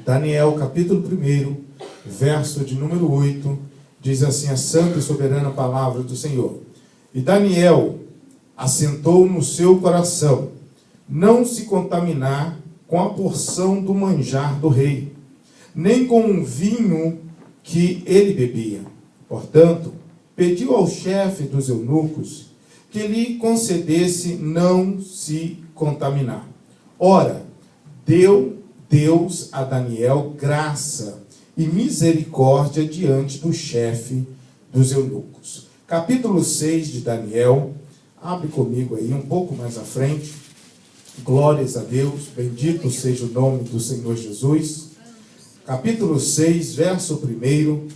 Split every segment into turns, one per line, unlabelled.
Daniel, capítulo 1, verso de número 8, diz assim a santa e soberana palavra do Senhor. E Daniel assentou no seu coração não se contaminar com a porção do manjar do rei, nem com o vinho que ele bebia. Portanto, pediu ao chefe dos eunucos que lhe concedesse não se contaminar. Ora, deu Deus a Daniel graça e misericórdia diante do chefe dos eunucos. Capítulo 6 de Daniel, abre comigo aí um pouco mais à frente. Glórias a Deus, bendito seja o nome do Senhor Jesus. Capítulo 6, verso 1,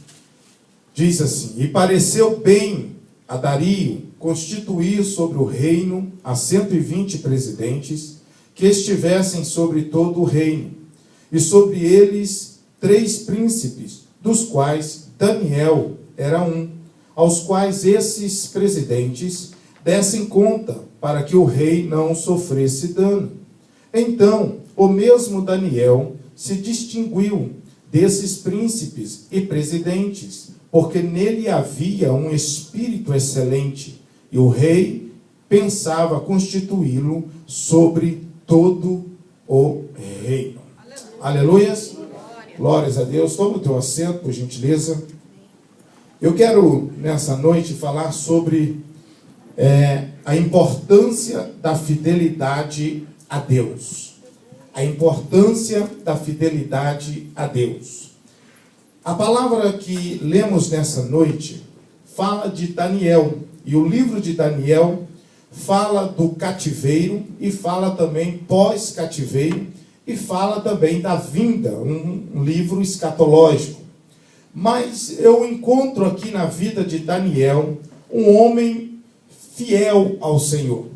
diz assim: E pareceu bem a Dario constituir sobre o reino a 120 presidentes que estivessem sobre todo o reino, e sobre eles 3 príncipes, dos quais Daniel era um, aos quais esses presidentes dessem conta, para que o rei não sofresse dano. Então, o mesmo Daniel se distinguiu desses príncipes e presidentes, porque nele havia um espírito excelente, e o rei pensava constituí-lo sobre todo o reino. Aleluias. Glórias a Deus. Toma o teu assento, por gentileza. Eu quero, nessa noite, falar sobre a importância da fidelidade a Deus. A importância da fidelidade a Deus. A palavra que lemos nessa noite fala de Daniel. E o livro de Daniel fala do cativeiro e fala também pós-cativeiro e fala também da vinda, um livro escatológico. Mas eu encontro aqui na vida de Daniel um homem fiel ao Senhor.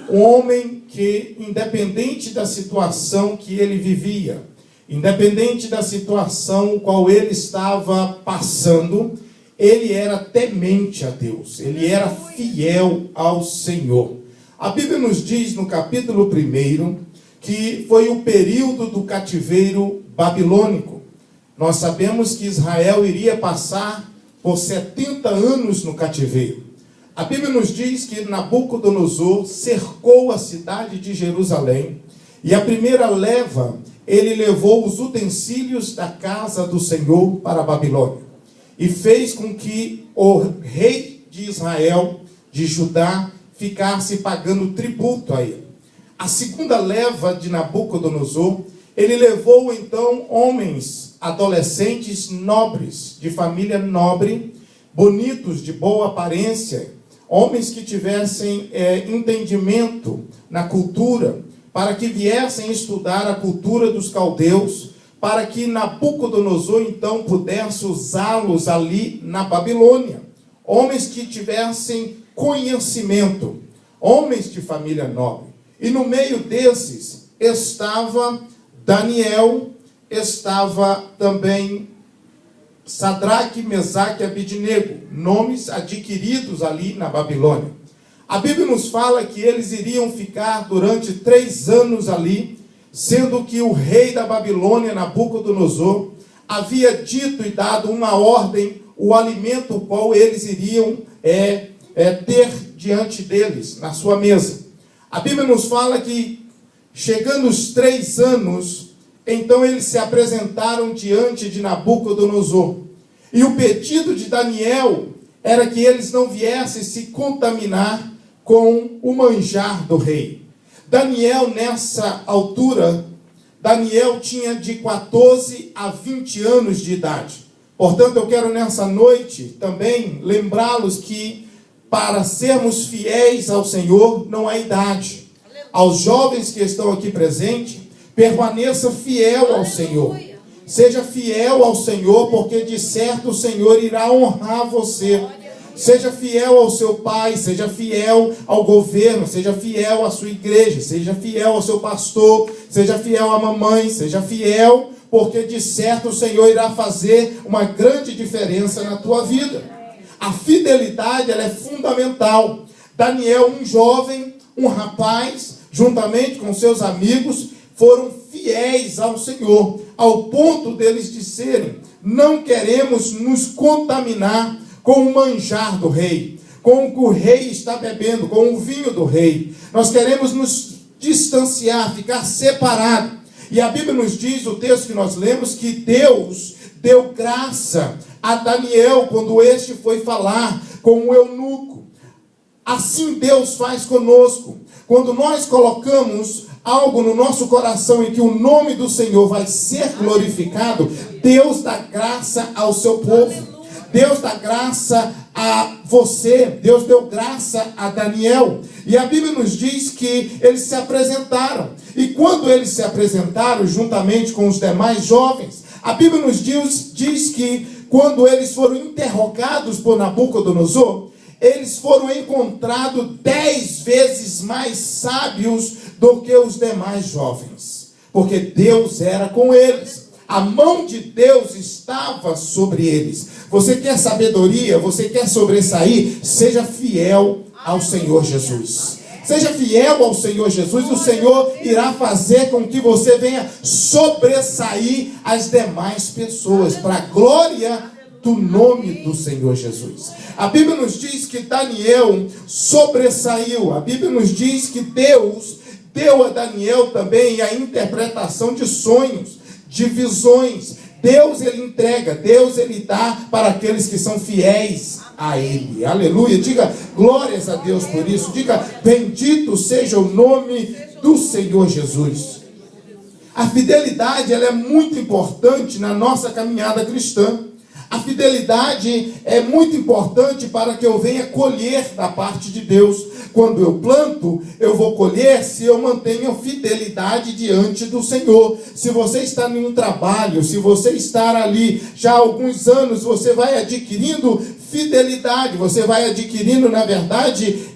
Um homem que, independente da situação que ele vivia, independente da situação qual ele estava passando, ele era temente a Deus, ele era fiel ao Senhor. A Bíblia nos diz no capítulo 1 que foi o período do cativeiro babilônico. Nós sabemos que Israel iria passar por 70 anos no cativeiro. A Bíblia nos diz que Nabucodonosor cercou a cidade de Jerusalém, e a primeira leva, ele levou os utensílios da casa do Senhor para a Babilônia, e fez com que o rei de Israel, de Judá, ficasse pagando tributo a ele. A segunda leva de Nabucodonosor, ele levou então homens, adolescentes nobres, de família nobre, bonitos, de boa aparência, homens que tivessem entendimento na cultura, para que viessem estudar a cultura dos caldeus, para que Nabucodonosor então pudesse usá-los ali na Babilônia. Homens que tivessem conhecimento, homens de família nobre. E no meio desses estava Daniel, estava também Sadraque, Mesaque e Abidnego, nomes adquiridos ali na Babilônia. A Bíblia nos fala que eles iriam ficar durante 3 anos ali, sendo que o rei da Babilônia, Nabucodonosor, havia dito e dado uma ordem, o alimento o qual eles iriam ter diante deles, na sua mesa. A Bíblia nos fala que, chegando os 3 anos, então eles se apresentaram diante de Nabucodonosor. E o pedido de Daniel era que eles não viessem se contaminar com o manjar do rei. Daniel, nessa altura, Daniel tinha de 14 a 20 anos de idade. Portanto, eu quero nessa noite também lembrá-los que para sermos fiéis ao Senhor não há idade. Aos jovens que estão aqui presentes, permaneça fiel ao Senhor. Seja fiel ao Senhor, porque de certo o Senhor irá honrar você. Seja fiel ao seu pai, seja fiel ao governo, seja fiel à sua igreja, seja fiel ao seu pastor, seja fiel à mamãe, seja fiel, porque de certo o Senhor irá fazer uma grande diferença na tua vida. A fidelidade, ela é fundamental. Daniel, um jovem, um rapaz, juntamente com seus amigos, foram fiéis ao Senhor, ao ponto deles disserem: não queremos nos contaminar com o manjar do rei, com o que o rei está bebendo, com o vinho do rei. Nós queremos nos distanciar, ficar separado. E a Bíblia nos diz, o texto que nós lemos, que Deus deu graça a Daniel quando este foi falar com o eunuco. Assim Deus faz conosco. Quando nós colocamos algo no nosso coração em que o nome do Senhor vai ser glorificado, Deus dá graça ao seu povo. Deus dá graça a você. Deus deu graça a Daniel. E a Bíblia nos diz que eles se apresentaram. E quando eles se apresentaram juntamente com os demais jovens, a Bíblia nos diz que quando eles foram interrogados por Nabucodonosor, eles foram encontrados 10 vezes mais sábios do que os demais jovens, porque Deus era com eles. A mão de Deus estava sobre eles. Você quer sabedoria? Você quer sobressair? Seja fiel ao Senhor Jesus. Seja fiel ao Senhor Jesus, e o Senhor irá fazer com que você venha sobressair as demais pessoas, para a glória do nome do Senhor Jesus. A Bíblia nos diz que Daniel sobressaiu. A Bíblia nos diz que Deus deu a Daniel também a interpretação de sonhos, de visões. Deus ele entrega, Deus ele dá para aqueles que são fiéis a Ele. Aleluia. Diga glórias a Deus por isso. Diga bendito seja o nome do Senhor Jesus. A fidelidade ela é muito importante na nossa caminhada cristã. A fidelidade é muito importante para que eu venha colher da parte de Deus. Quando eu planto, eu vou colher se eu mantenho fidelidade diante do Senhor. Se você está em um trabalho, se você estar ali já há alguns anos, você vai adquirindo fidelidade, você vai adquirindo, na verdade,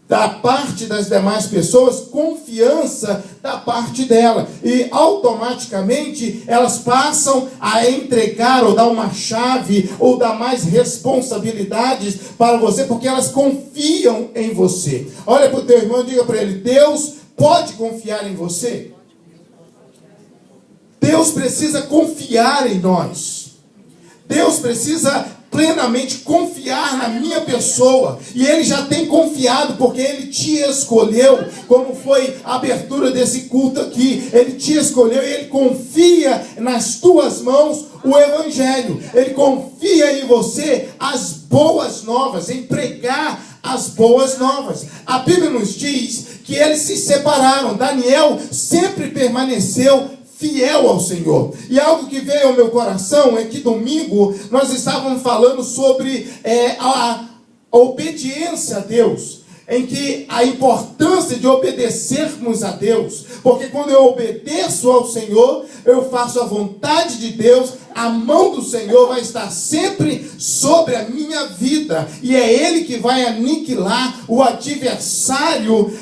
da parte das demais pessoas, confiança da parte dela. E automaticamente elas passam a entregar ou dar uma chave ou dar mais responsabilidades para você, porque elas confiam em você. Olha para o teu irmão e diga para ele: Deus pode confiar em você. Deus precisa confiar em nós. Deus precisa plenamente confiar na minha pessoa, e Ele já tem confiado, porque Ele te escolheu, como foi a abertura desse culto aqui. Ele te escolheu e Ele confia nas tuas mãos o Evangelho. Ele confia em você as boas novas, em pregar as boas novas. A Bíblia nos diz que eles se separaram. Daniel sempre permaneceu fiel ao Senhor. E algo que veio ao meu coração é que domingo nós estávamos falando sobre a obediência a Deus, em que a importância de obedecermos a Deus, porque quando eu obedeço ao Senhor, eu faço a vontade de Deus, a mão do Senhor vai estar sempre sobre a minha vida, e é Ele que vai aniquilar o adversário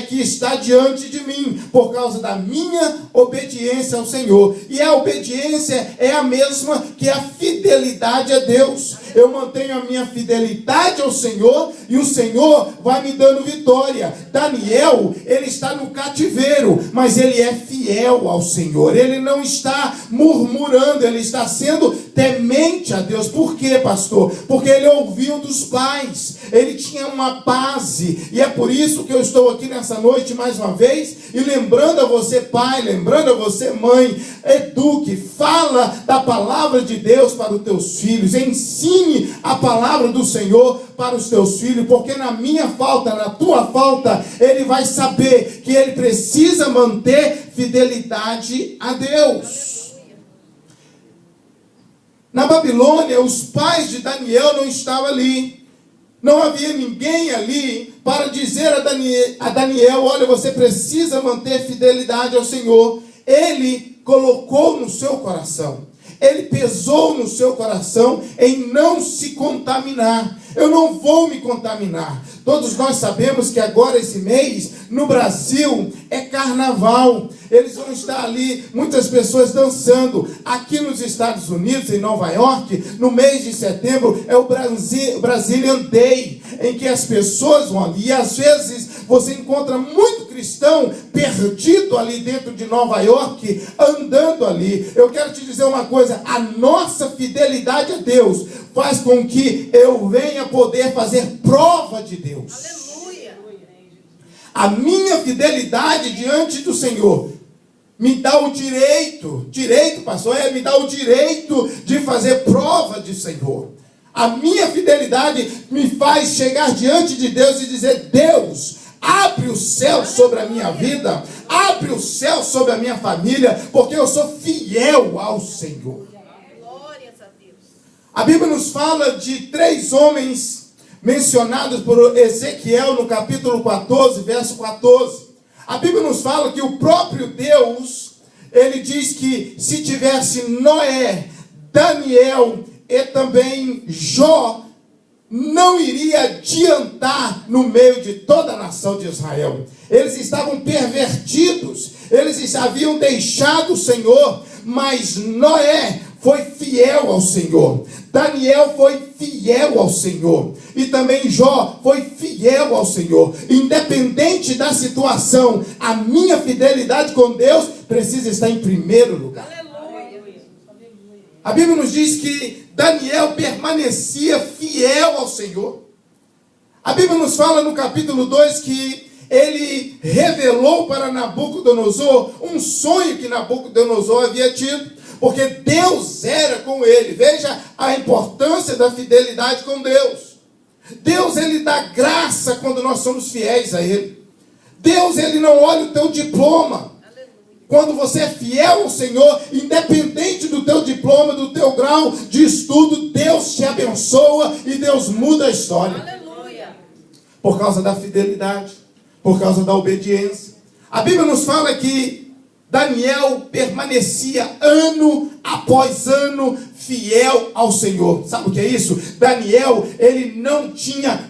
que está diante de mim, por causa da minha obediência ao Senhor. E a obediência é a mesma que a fidelidade a Deus. Eu mantenho a minha fidelidade ao Senhor, e o Senhor vai me dando vitória. Daniel, ele está no cativeiro, mas ele é fiel ao Senhor. Ele não está murmurando, ele está sendo temente a Deus. Por quê, pastor? Porque ele ouviu dos pais, ele tinha uma base, e é por isso que eu estou aqui nessa noite mais uma vez, e lembrando a você pai, lembrando a você mãe, eduque, fala da palavra de Deus para os teus filhos, ensine a palavra do Senhor para os teus filhos, porque na minha falta, na tua falta, ele vai saber que ele precisa manter fidelidade a Deus. Na Babilônia, os pais de Daniel não estavam ali. Não havia ninguém ali para dizer a Daniel: olha, você precisa manter fidelidade ao Senhor. Ele colocou no seu coração, ele pesou no seu coração em não se contaminar. Eu não vou me contaminar. Todos nós sabemos que agora esse mês, no Brasil, é carnaval. Eles vão estar ali, muitas pessoas dançando. Aqui nos Estados Unidos, em Nova York, no mês de setembro, é o Brazilian Day, em que as pessoas vão ali. E às vezes você encontra muito cristão cristão perdido ali dentro de Nova York, andando ali. Eu quero te dizer uma coisa: a nossa fidelidade a Deus faz com que eu venha poder fazer prova de Deus.
Aleluia.
A minha fidelidade diante do Senhor me dá o direito, pastor, me dá o direito de fazer prova de Senhor. A minha fidelidade me faz chegar diante de Deus e dizer: Deus, abre o céu sobre a minha vida, abre o céu sobre a minha família, porque eu sou fiel ao Senhor.
Glórias a Deus.
A Bíblia nos fala de 3 homens mencionados por Ezequiel no capítulo 14, verso 14. A Bíblia nos fala que o próprio Deus, ele diz que se tivesse Noé, Daniel e também Jó, não iria adiantar no meio de toda a nação de Israel. Eles estavam pervertidos, eles haviam deixado o Senhor, mas Noé foi fiel ao Senhor, Daniel foi fiel ao Senhor, e também Jó foi fiel ao Senhor. Independente da situação, a minha fidelidade com Deus precisa estar em primeiro lugar.
Aleluia.
A Bíblia nos diz que Daniel permanecia fiel ao Senhor. A Bíblia nos fala no capítulo 2 que ele revelou para Nabucodonosor um sonho que Nabucodonosor havia tido, porque Deus era com ele. Veja a importância da fidelidade com Deus. Deus, ele dá graça quando nós somos fiéis a ele. Deus, ele não olha o teu diploma. Quando você é fiel ao Senhor, independente do teu diploma, do teu grau de estudo, Deus te abençoa e Deus muda a história.
Aleluia.
Por causa da fidelidade, por causa da obediência. A Bíblia nos fala que Daniel permanecia ano após ano fiel ao Senhor. Sabe o que é isso? Daniel, ele não tinha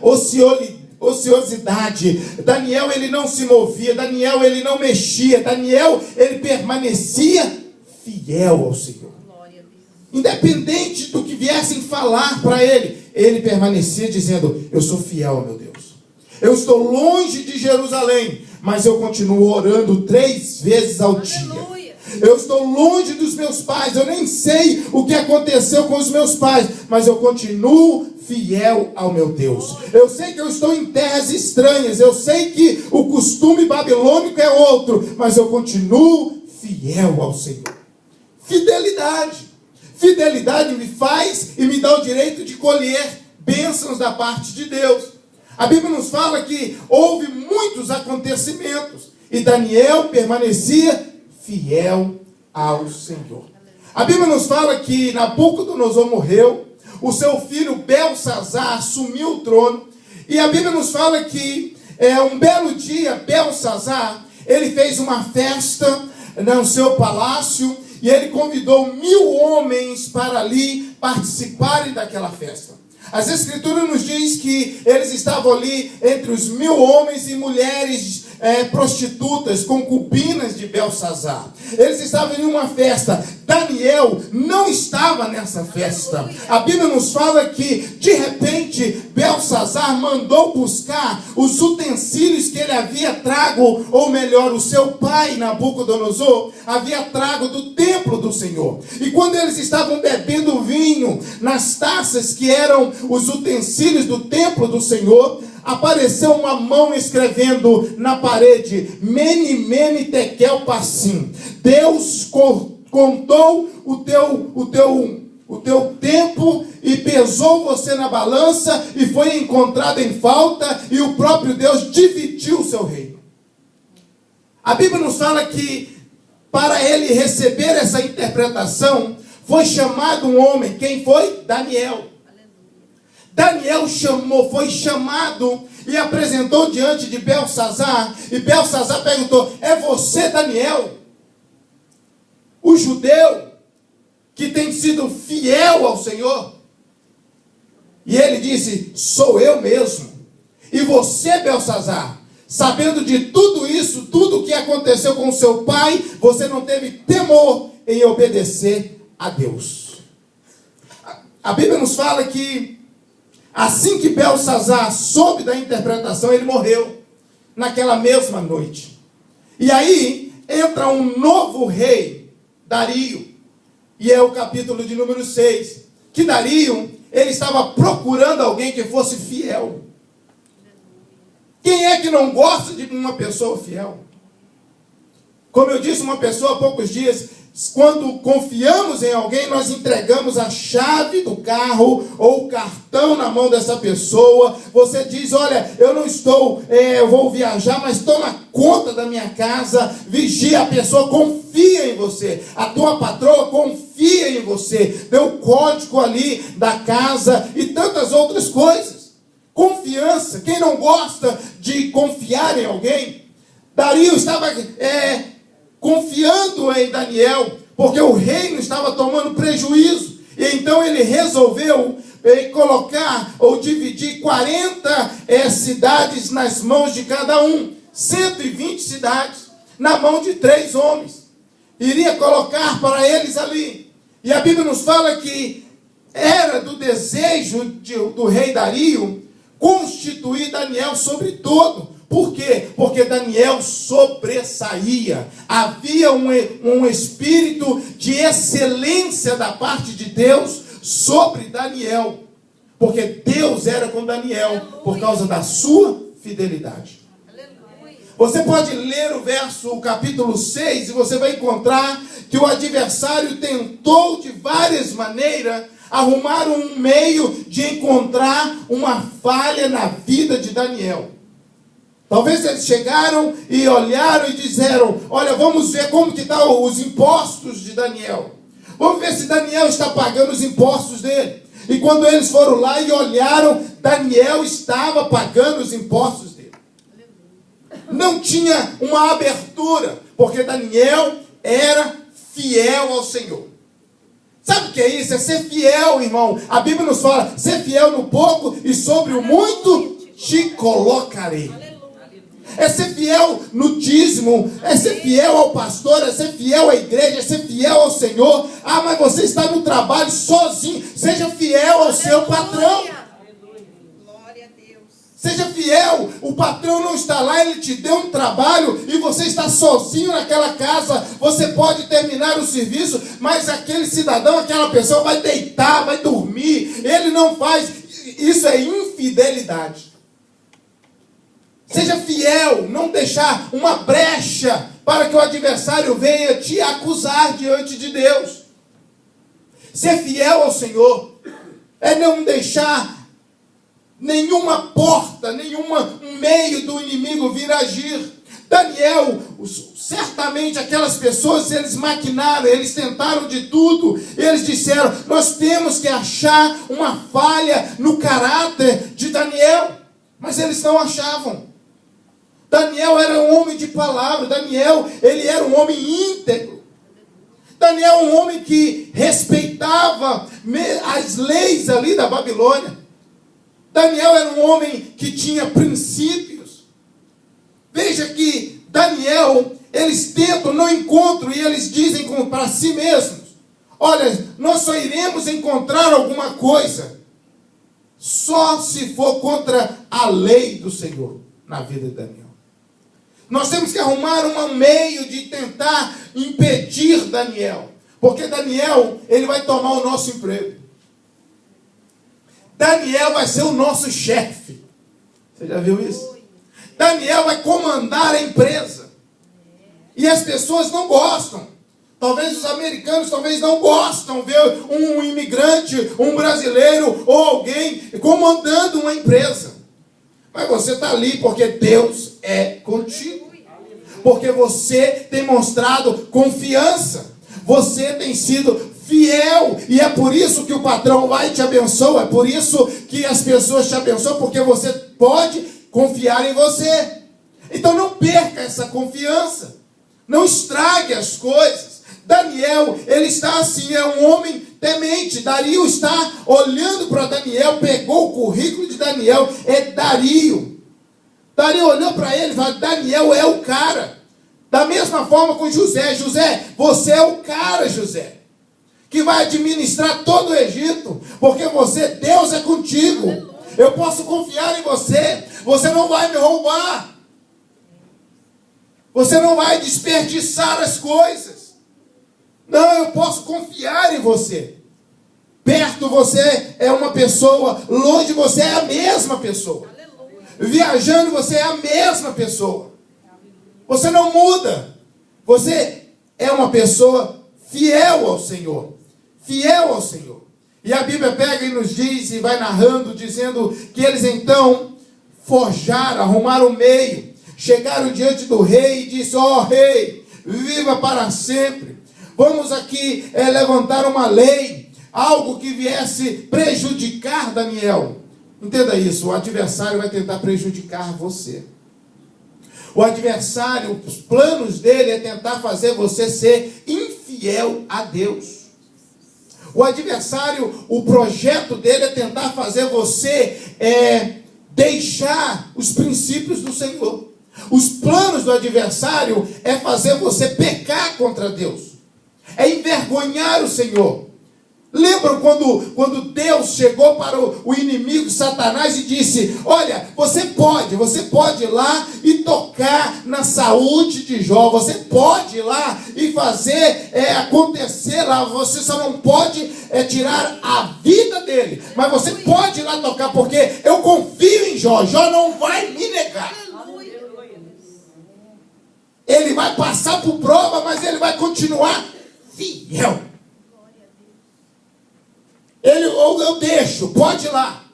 ociosidade. Daniel, ele não se movia. Daniel, ele não mexia. Daniel, ele permanecia fiel ao Senhor.
Glória a Deus.
Independente do que viessem falar para ele, ele permanecia dizendo: eu sou fiel, meu Deus. Eu estou longe de Jerusalém, mas eu continuo orando 3 vezes ao dia.
Aleluia.
Eu estou longe dos meus pais, eu nem sei o que aconteceu com os meus pais, mas eu continuo fiel ao meu Deus. Eu sei que eu estou em terras estranhas, eu sei que o costume babilônico é outro, mas eu continuo fiel ao Senhor. Fidelidade. Fidelidade me faz e me dá o direito de colher bênçãos da parte de Deus. A Bíblia nos fala que houve muitos acontecimentos e Daniel permanecia fiel ao Senhor. A Bíblia nos fala que Nabucodonosor morreu, o seu filho Belsazar assumiu o trono, e a Bíblia nos fala que um belo dia Belsazar, ele fez uma festa no seu palácio e ele convidou 1000 homens para ali participarem daquela festa. As Escrituras nos diz que eles estavam ali entre os 1000 homens e mulheres prostitutas, concubinas de Belsazar. Eles estavam em uma festa. Daniel não estava nessa festa. A Bíblia nos fala que, de repente, Belsazar mandou buscar os utensílios que ele havia trago, ou melhor, o seu pai, Nabucodonosor, havia trago do templo do Senhor. E quando eles estavam bebendo vinho nas taças que eram os utensílios do templo do Senhor, apareceu uma mão escrevendo na parede: Mene, Mene, Tekel, Parsim. Deus contou o teu tempo e pesou você na balança e foi encontrado em falta, e o próprio Deus dividiu o seu reino. A Bíblia nos fala que para ele receber essa interpretação foi chamado um homem. Quem foi? Daniel. Daniel foi chamado e apresentou diante de Belsazar, e Belsazar perguntou: é você, Daniel, o judeu que tem sido fiel ao Senhor? E ele disse: sou eu mesmo. E você, Belsazar, sabendo de tudo isso, tudo o que aconteceu com seu pai, você não teve temor em obedecer a Deus. A Bíblia nos fala que assim que Belsazar soube da interpretação, ele morreu naquela mesma noite. E aí entra um novo rei, Dario. E é o capítulo de número 6. Que Dario, ele estava procurando alguém que fosse fiel. Quem é que não gosta de uma pessoa fiel? Como eu disse, uma pessoa há poucos dias, quando confiamos em alguém, nós entregamos a chave do carro ou o cartão na mão dessa pessoa. Você diz, olha, eu não estou, eu vou viajar, mas toma conta da minha casa, vigia, a pessoa confia em você. A tua patroa confia em você. Deu o código ali da casa e tantas outras coisas. Confiança. Quem não gosta de confiar em alguém? Dario estava confiando em Daniel, porque o reino estava tomando prejuízo. E então ele resolveu colocar ou dividir 40 cidades nas mãos de cada um. 120 cidades na mão de 3 homens. Iria colocar para eles ali. E a Bíblia nos fala que era do desejo do rei Dario constituir Daniel sobre todo. Por quê? Porque Daniel sobressaía. Havia um espírito de excelência da parte de Deus sobre Daniel. Porque Deus era com Daniel por causa da sua fidelidade. Você pode ler o capítulo 6 e você vai encontrar que o adversário tentou de várias maneiras arrumar um meio de encontrar uma falha na vida de Daniel. Talvez eles chegaram e olharam e disseram, olha, vamos ver como que estão os impostos de Daniel. Vamos ver se Daniel está pagando os impostos dele. E quando eles foram lá e olharam, Daniel estava pagando os impostos dele. Não tinha uma abertura, porque Daniel era fiel ao Senhor. Sabe o que é isso? É ser fiel, irmão. A Bíblia nos fala, ser fiel no pouco e sobre o muito te colocarei. É ser fiel no dízimo, é ser fiel ao pastor, é ser fiel à igreja, é ser fiel ao Senhor. Ah, mas você está no trabalho sozinho. Seja fiel ao seu patrão.
Glória a Deus.
Seja fiel. O patrão não está lá, ele te deu um trabalho e você está sozinho naquela casa. Você pode terminar o serviço, mas aquele cidadão, aquela pessoa vai deitar, vai dormir. Ele não faz. Isso é infidelidade. Seja fiel, não deixar uma brecha para que o adversário venha te acusar diante de Deus. Ser fiel ao Senhor é não deixar nenhuma porta, nenhum meio do inimigo vir agir. Daniel, certamente aquelas pessoas, eles maquinaram, eles tentaram de tudo. Eles disseram, nós temos que achar uma falha no caráter de Daniel. Mas eles não achavam. Daniel era um homem de palavra. Daniel, ele era um homem íntegro. Daniel, um homem que respeitava as leis ali da Babilônia. Daniel era um homem que tinha princípios. Veja que Daniel, eles tentam, não encontram, e eles dizem para si mesmos, olha, nós só iremos encontrar alguma coisa só se for contra a lei do Senhor na vida de Daniel. Nós temos que arrumar um meio de tentar impedir Daniel. Porque Daniel, ele vai tomar o nosso emprego. Daniel vai ser o nosso chefe. Você já viu isso? Daniel vai comandar a empresa. E as pessoas não gostam. Talvez os americanos não gostam ver um imigrante, um brasileiro ou alguém comandando uma empresa. Mas você está ali porque Deus é contigo. Porque você tem mostrado confiança. Você tem sido fiel. E é por isso que o patrão vai e te abençoa. É por isso que as pessoas te abençoam. Porque você pode confiar em você. Então não perca essa confiança. Não estrague as coisas. Daniel, ele está assim, é um homem temente. Dario está olhando para Daniel, pegou o currículo de Daniel, é Dario. Dario olhou para ele e falou, Daniel é o cara. Da mesma forma com José. José, você é o cara, José, que vai administrar todo o Egito, porque você, Deus é contigo. Eu posso confiar em você. Você não vai me roubar. Você não vai desperdiçar as coisas. Não, eu posso confiar em você. Perto você é uma pessoa, longe você é a mesma pessoa. Viajando você é a mesma pessoa. Você não muda. Você é uma pessoa fiel ao Senhor. Fiel ao Senhor. E a Bíblia pega e nos diz, e vai narrando, dizendo que eles então forjaram, arrumaram o meio, chegaram diante do rei e disse: ó rei, viva para sempre. Vamos aqui levantar uma lei, algo que viesse prejudicar Daniel. Entenda isso, o adversário vai tentar prejudicar você. O adversário, os planos dele é tentar fazer você ser infiel a Deus. O adversário, o projeto dele é tentar fazer você deixar os princípios do Senhor. Os planos do adversário é fazer você pecar contra Deus. É envergonhar o Senhor. Lembram quando Deus chegou para o inimigo Satanás e disse: olha, você pode ir lá e tocar na saúde de Jó, você pode ir lá e fazer acontecer lá, você só não pode tirar a vida dele, mas você pode ir lá tocar, porque eu confio em Jó, Jó não vai me negar. Ele vai passar por prova, mas ele vai continuar fiel. Eu deixo, pode ir lá.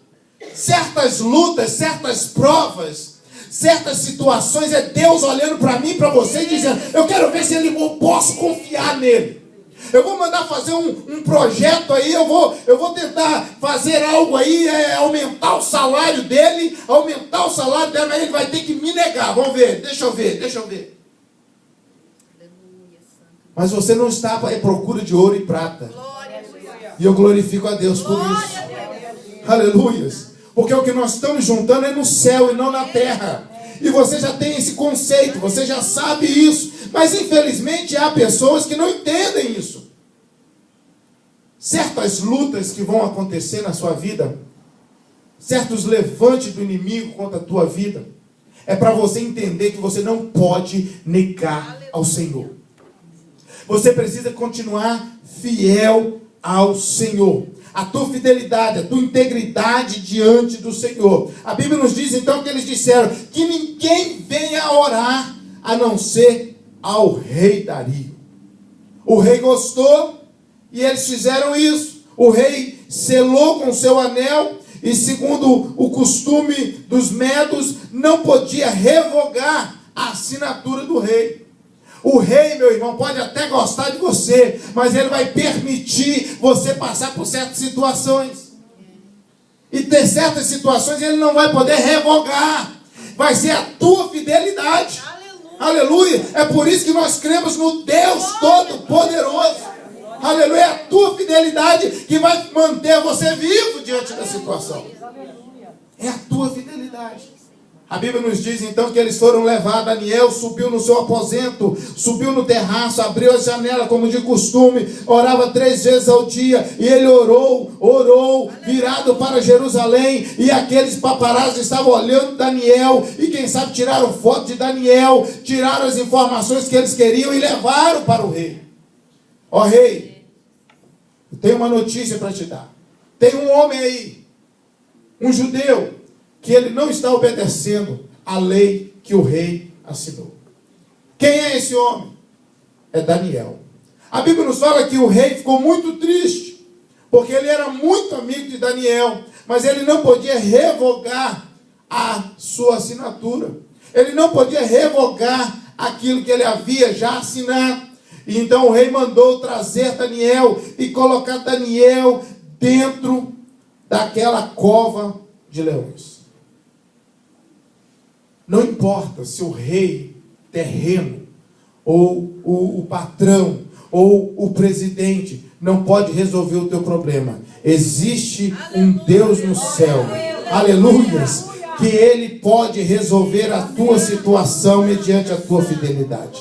Certas lutas, certas provas, certas situações, é Deus olhando para mim, para você e dizendo: eu quero ver se eu posso confiar nele. Eu vou mandar fazer um projeto aí, eu vou tentar fazer algo aí, aumentar o salário dele, mas ele vai ter que me negar. Vamos ver, deixa eu ver. Mas você não está à procura de ouro e prata. E eu glorifico a Deus por isso. Aleluias. Porque o que nós estamos juntando é no céu e não na terra. E você já tem esse conceito, você já sabe isso. Mas infelizmente há pessoas que não entendem isso. Certas lutas que vão acontecer na sua vida, certos levantes do inimigo contra a tua vida, é para você entender que você não pode negar ao Senhor. Você precisa continuar fiel ao Senhor. A tua fidelidade, a tua integridade diante do Senhor. A Bíblia nos diz então que eles disseram que ninguém venha orar a não ser ao rei Dario. O rei gostou e eles fizeram isso. O rei selou com seu anel e, segundo o costume dos medos, não podia revogar a assinatura do rei. O rei, meu irmão, pode até gostar de você, mas ele vai permitir você passar por certas situações. E ter certas situações ele não vai poder revogar. Vai ser a tua fidelidade. Aleluia. É por isso que nós cremos no Deus Todo-Poderoso. Aleluia. É a tua fidelidade que vai manter você vivo diante da situação. É a tua fidelidade. A Bíblia nos diz então que eles foram levar. Daniel subiu no seu aposento, subiu no terraço, abriu a janela como de costume, orava 3 vezes ao dia, e ele orou, virado para Jerusalém, e aqueles paparazzi estavam olhando Daniel, e quem sabe tiraram foto de Daniel, tiraram as informações que eles queriam e levaram para o rei. Ó rei, eu tenho uma notícia para te dar. Tem um homem aí, um judeu, que ele não está obedecendo a lei que o rei assinou. Quem é esse homem? É Daniel. A Bíblia nos fala que o rei ficou muito triste, porque ele era muito amigo de Daniel, mas ele não podia revogar a sua assinatura. Ele não podia revogar aquilo que ele havia já assinado. E então o rei mandou trazer Daniel e colocar Daniel dentro daquela cova de leões. Não importa se o rei terreno, ou o patrão, ou o presidente não pode resolver o teu problema. Existe um Deus no céu, aleluias, que ele pode resolver a tua situação mediante a tua fidelidade.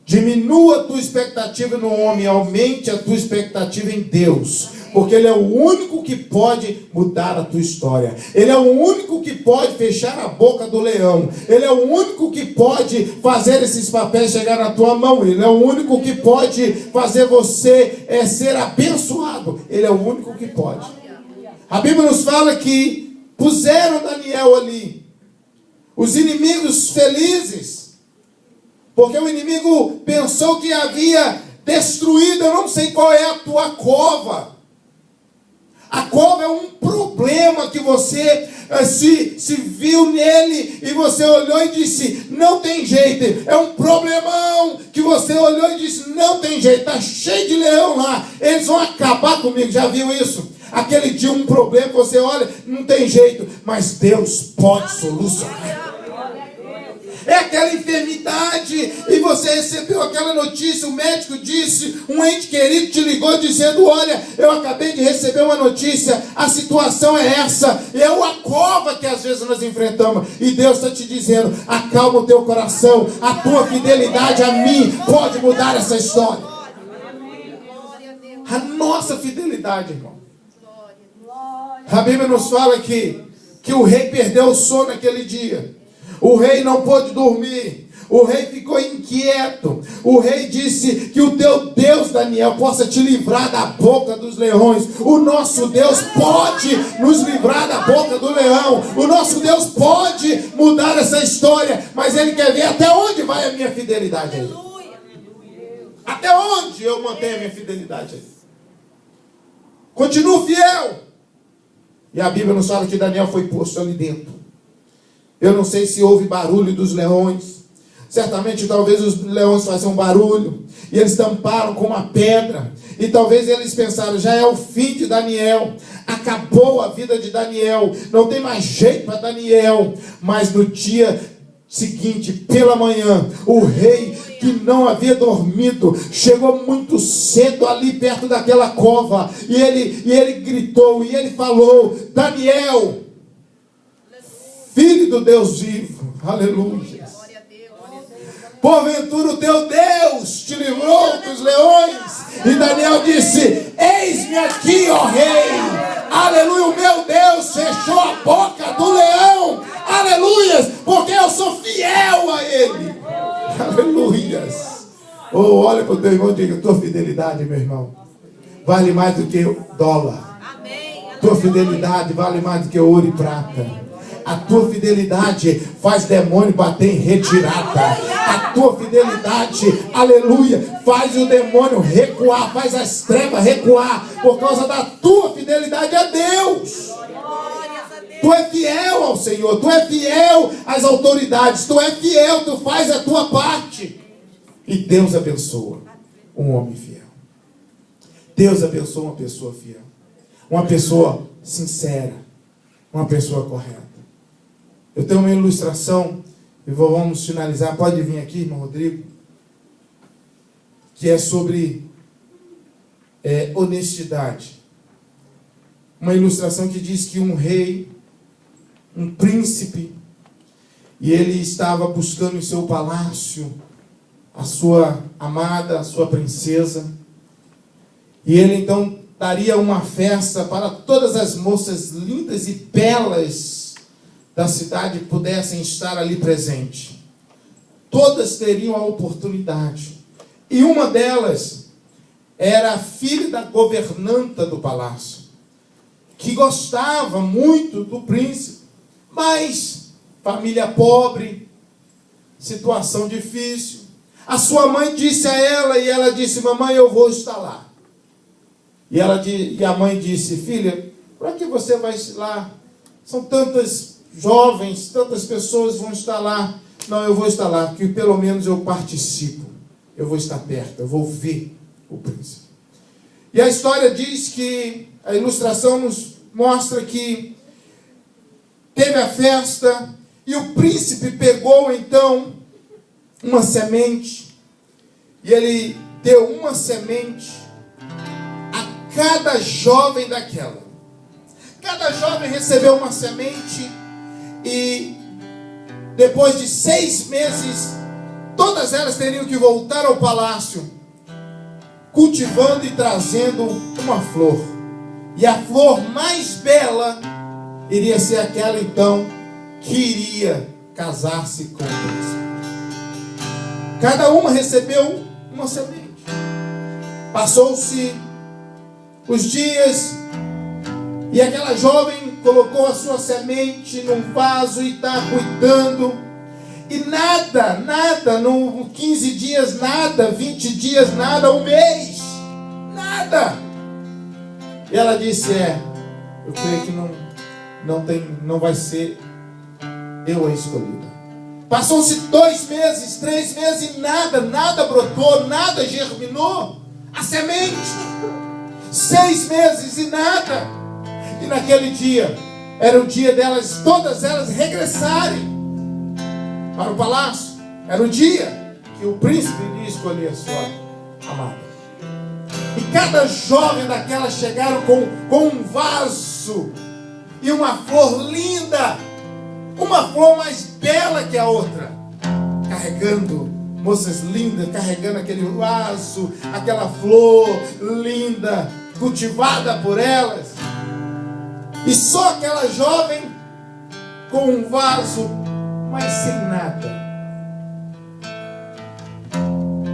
Diminua a tua expectativa no homem, aumente a tua expectativa em Deus. Porque Ele é o único que pode mudar a tua história. Ele é o único que pode fechar a boca do leão. Ele é o único que pode fazer esses papéis chegar na tua mão. Ele é o único que pode fazer você ser abençoado. Ele é o único que pode. A Bíblia nos fala que puseram Daniel ali. Os inimigos felizes. Porque o inimigo pensou que havia destruído. Eu não sei qual é a tua cova. A cova é um problema que você se viu nele e você olhou e disse, não tem jeito. É um problemão que você olhou e disse, não tem jeito. Está cheio de leão lá. Eles vão acabar comigo. Já viu isso? Aquele dia um problema que você olha, não tem jeito. Mas Deus pode solucionar. É aquela enfermidade e você recebeu aquela notícia, o médico disse, um ente querido te ligou dizendo, olha, eu acabei de receber uma notícia, a situação é essa, é a cova que às vezes nós enfrentamos, e Deus está te dizendo, acalma o teu coração, a tua fidelidade a mim pode mudar essa história. A nossa fidelidade, irmão. A Bíblia nos fala que o rei perdeu o sono naquele dia. O rei não pôde dormir. O rei ficou inquieto. O rei disse que o teu Deus, Daniel, possa te livrar da boca dos leões. O nosso Deus pode nos livrar da boca do leão. O nosso Deus pode mudar essa história. Mas Ele quer ver até onde vai a minha fidelidade a Ele. Até onde eu mantenho a minha fidelidade a Ele. Continuo fiel. E a Bíblia nos fala que Daniel foi posto ali dentro. Eu não sei se houve barulho dos leões. Certamente, talvez os leões faziam barulho. E eles tamparam com uma pedra. E talvez eles pensaram, já é o fim de Daniel. Acabou a vida de Daniel. Não tem mais jeito para Daniel. Mas no dia seguinte, pela manhã, o rei, que não havia dormido, chegou muito cedo ali perto daquela cova. E ele gritou, e ele falou, Daniel, filho do Deus vivo, aleluia. Porventura o teu Deus te livrou dos leões. E Daniel disse, eis-me aqui, ó rei. Aleluia, o meu Deus fechou a boca do leão. Aleluias, porque eu sou fiel a Ele. Aleluias. Oh, olha para o teu irmão e diga, tua fidelidade, meu irmão, vale mais do que dólar. Tua fidelidade vale mais do que ouro e prata. A tua fidelidade faz demônio bater em retirada. A tua fidelidade, aleluia, faz o demônio recuar, faz as trevas recuar, por causa da tua fidelidade a Deus. Tu é fiel ao Senhor, tu é fiel às autoridades, tu é fiel, tu faz a tua parte. E Deus abençoa um homem fiel. Deus abençoa uma pessoa fiel. Uma pessoa sincera. Uma pessoa correta. Eu tenho uma ilustração, e vamos finalizar, pode vir aqui, irmão Rodrigo, que é sobre honestidade. Uma ilustração que diz que um rei, um príncipe, e ele estava buscando em seu palácio a sua amada, a sua princesa, e ele então daria uma festa para todas as moças lindas e belas da cidade pudessem estar ali presente. Todas teriam a oportunidade. E uma delas era a filha da governanta do palácio, que gostava muito do príncipe, mas família pobre, situação difícil. A sua mãe disse a ela, e ela disse, mamãe, eu vou estar lá. E a mãe disse, filha, para que você vai lá? São tantas jovens, tantas pessoas vão estar lá. Não, eu vou estar lá, porque pelo menos eu participo. Eu vou estar perto, eu vou ver o príncipe. E a história diz que, a ilustração nos mostra que teve a festa, e o príncipe pegou então uma semente, e ele deu uma semente a cada jovem daquela. Cada jovem recebeu uma semente, e depois de 6 meses, todas elas teriam que voltar ao palácio, cultivando e trazendo uma flor. E a flor mais bela iria ser aquela então que iria casar-se com o príncipe. Cada uma recebeu uma semente. Passou-se os dias e aquela jovem colocou a sua semente num vaso e está cuidando. E nada, no 15 dias nada, 20 dias nada, um mês, nada. E ela disse, eu creio que não vai ser eu a escolhida. Passou-se 2 meses, 3 meses e nada brotou, nada germinou. A semente, 6 meses e nada. E naquele dia, era o dia delas, todas elas regressarem para o palácio. Era o dia que o príncipe iria escolher a sua amada. E cada jovem daquelas chegaram com um vaso e uma flor linda, uma flor mais bela que a outra, carregando, moças lindas, carregando aquele vaso, aquela flor linda, cultivada por elas. E só aquela jovem com um vaso, mas sem nada.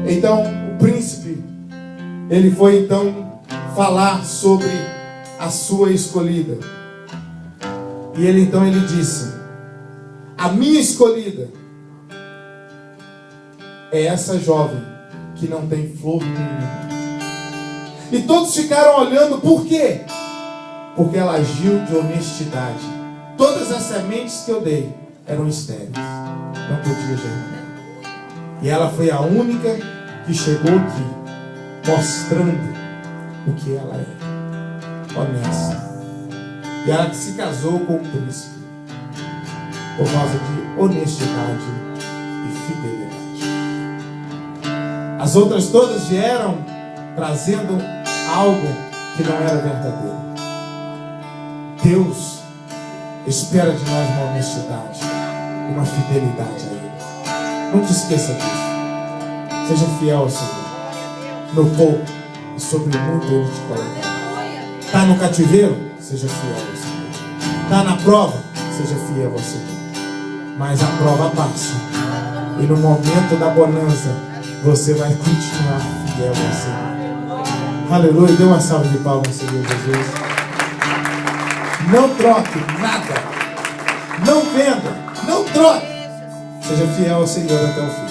Então o príncipe, ele foi então falar sobre a sua escolhida. E ele disse: a minha escolhida é essa jovem que não tem flor nenhuma. E todos ficaram olhando, por quê? Porque ela agiu de honestidade. Todas as sementes que eu dei eram estéreis, não podia germinar. E ela foi a única que chegou aqui, mostrando o que ela é, honesta. E ela que se casou com o príncipe por causa de honestidade e fidelidade. As outras todas vieram trazendo algo que não era verdadeiro. Deus espera de nós uma honestidade, uma fidelidade a Ele. Não te esqueça disso. Seja fiel ao Senhor. No pouco e sobre muito Ele te colocará. Está no cativeiro? Seja fiel ao Senhor. Está na prova? Seja fiel ao Senhor. Mas a prova passa. E no momento da bonança, você vai continuar fiel ao Senhor. Aleluia. Dê uma salva de palmas, Senhor Jesus. Não troque nada. Não venda. Não troque. Seja fiel ao Senhor até o fim.